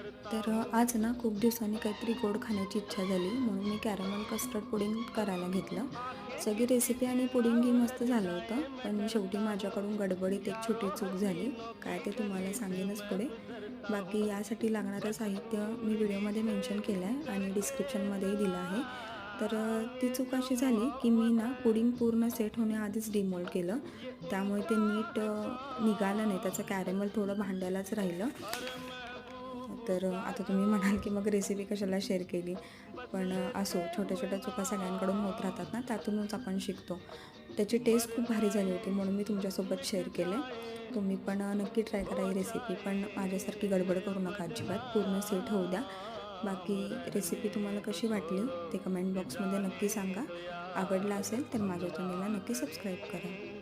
तर आज ना खूप दिवसांनी काहीतरी गोड खाण्याची इच्छा झाली म्हणून मी कॅरमल कस्टर्ड पुडिंग करायला घेतलं. सगळी रेसिपी आणि पुडिंगही मस्त झालं होतं, पण शेवटी माझ्याकडून गडबडीत एक छोटी चूक झाली. काय ते तुम्हाला सांगेनच पुढे. बाकी यासाठी लागणारं साहित्य मी व्हिडिओमध्ये मेन्शन केलं आहे आणि डिस्क्रिप्शनमध्येही दिलं आहे. तर ती चूक अशी झाली की मी ना पुडिंग पूर्ण सेट होण्याआधीच डिमोल्ड केलं. त्यामुळे ते नीट निघालं नाही. त्याचं कॅरेमल थोडं भांड्यालाच राहिलं. तर आता तुम्ही म्हणाल की मग रेसिपी कशाला शेअर केली, पण असो, छोट्या छोट्या चुका सगळ्यांकडून होत राहतात ना, त्यातूनच आपण शिकतो. त्याची टेस्ट खूप भारी झाली होती म्हणून मी तुमच्यासोबत शेअर केले. तुम्ही पण नक्की ट्राय करा ही रेसिपी, पण माझ्यासारखी गडबड करू नका अजिबात. पूर्ण सेट होऊ द्या. बाकी रेसिपी तुम्हाला कशी वाटली ते कमेंट बॉक्समध्ये नक्की सांगा. आवडला असेल तर माझ्या चॅनलला नक्की सबस्क्राईब करा.